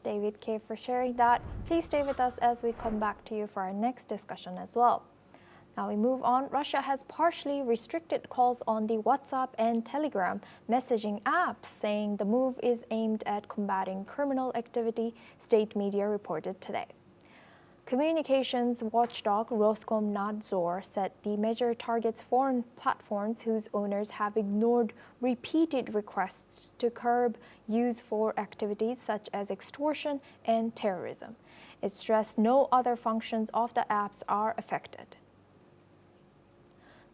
David K, for sharing that. Please stay with us as we come back to you for our next discussion as well. Now we move on. Russia has partially restricted calls on the WhatsApp and Telegram messaging apps, saying the move is aimed at combating criminal activity, state media reported today. Communications watchdog Roskomnadzor said the measure targets foreign platforms whose owners have ignored repeated requests to curb use for activities such as extortion and terrorism. It stressed no other functions of the apps are affected.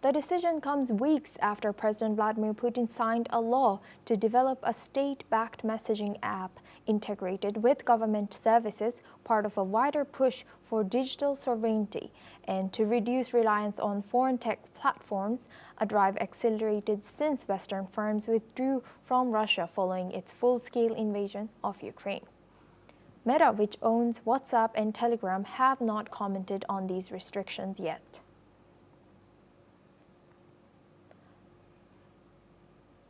The decision comes weeks after President Vladimir Putin signed a law to develop a state-backed messaging app integrated with government services, part of a wider push for digital sovereignty and to reduce reliance on foreign tech platforms, a drive accelerated since Western firms withdrew from Russia following its full-scale invasion of Ukraine. Meta, which owns WhatsApp and Telegram, have not commented on these restrictions yet.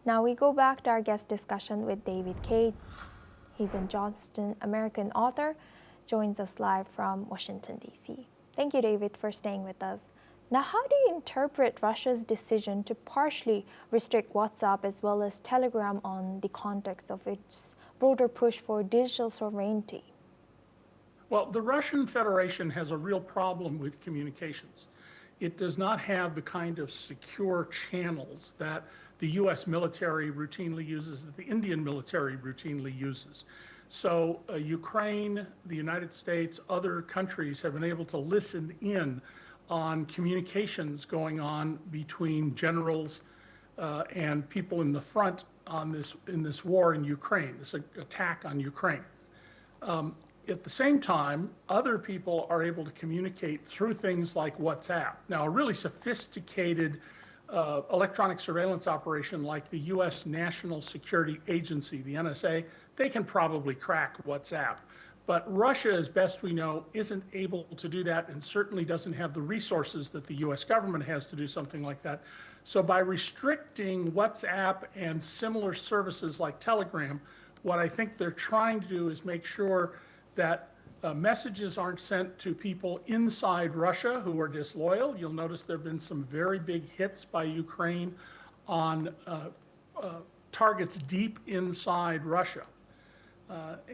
Now we go back to our guest discussion with David K. He's in Johnston, American author, joins us live from Washington, D.C. Thank you, David, for staying with us. Now, how do you interpret Russia's decision to partially restrict WhatsApp as well as Telegram on the context of its broader push for digital sovereignty? Well, the Russian Federation has a real problem with communications. It does not have the kind of secure channels that the U.S. military routinely uses, that the Indian military routinely uses. So Ukraine, the United States, other countries have been able to listen in on communications going on between generals and people in the front on in this war in Ukraine, this attack on Ukraine. At the same time, other people are able to communicate through things like WhatsApp. Now, a really sophisticated electronic surveillance operation like the U.S. National Security Agency, the NSA, they can probably crack WhatsApp. But Russia, as best we know, isn't able to do that and certainly doesn't have the resources that the U.S. government has to do something like that. So by restricting WhatsApp and similar services like Telegram, what I think they're trying to do is make sure that messages aren't sent to people inside Russia who are disloyal. You'll notice there have been some very big hits by Ukraine on targets deep inside Russia.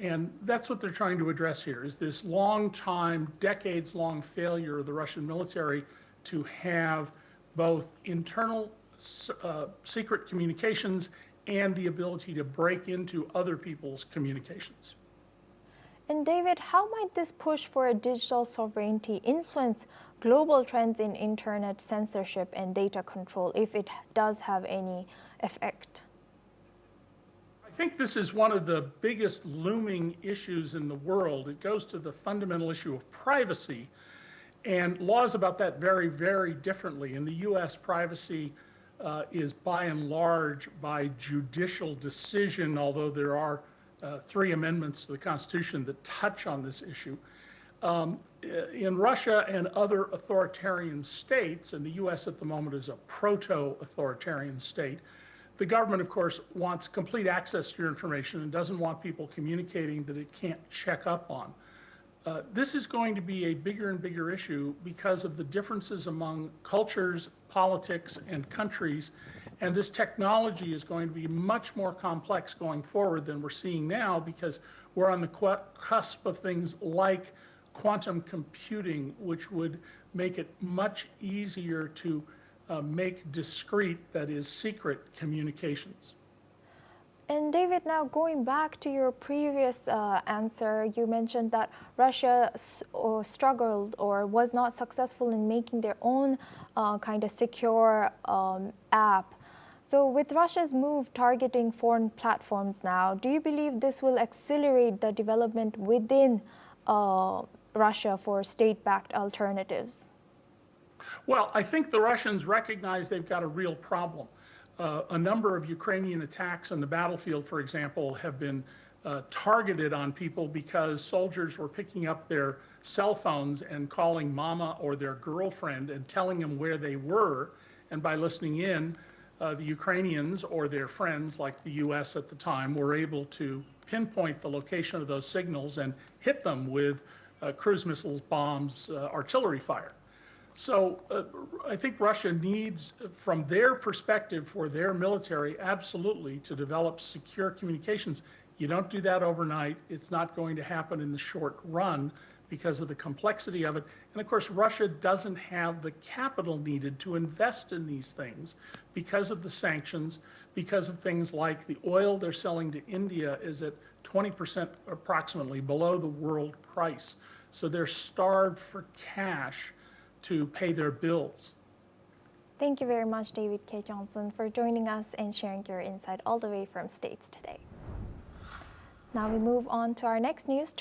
And that's what they're trying to address here, is this long-time, decades-long failure of the Russian military to have both internal secret communications and the ability to break into other people's communications. And David, how might this push for a digital sovereignty influence global trends in internet censorship and data control, if it does have any effect? I think this is one of the biggest looming issues in the world. It goes to the fundamental issue of privacy, and laws about that vary very differently. In the U.S., privacy is by and large by judicial decision, although there are 3 amendments to the Constitution that touch on this issue. In Russia and other authoritarian states, and the U.S. at the moment is a proto-authoritarian state, the government, of course, wants complete access to your information and doesn't want people communicating that it can't check up on. This is going to be a bigger and bigger issue because of the differences among cultures, politics, and countries. And this technology is going to be much more complex going forward than we're seeing now, because we're on the cusp of things like quantum computing, which would make it much easier to make discrete, that is, secret communications. And David, now going back to your previous answer, you mentioned that Russia struggled or was not successful in making their own kind of secure app. So with Russia's move targeting foreign platforms now, do you believe this will accelerate the development within Russia for state-backed alternatives? Well, I think the Russians recognize they've got a real problem. A number of Ukrainian attacks on the battlefield, for example, have been targeted on people because soldiers were picking up their cell phones and calling mama or their girlfriend and telling them where they were. And by listening in, the Ukrainians or their friends, like the U.S. at the time, were able to pinpoint the location of those signals and hit them with cruise missiles, bombs, artillery fire. So I think Russia needs, from their perspective for their military, absolutely to develop secure communications. You don't do that overnight. It's not going to happen in the short run because of the complexity of it. And of course, Russia doesn't have the capital needed to invest in these things because of the sanctions, because of things like the oil they're selling to India is at 20% approximately below the world price. So they're starved for cash to pay their bills. Thank you very much, David K. Johnson, for joining us and sharing your insight all the way from States today. Now we move on to our next news.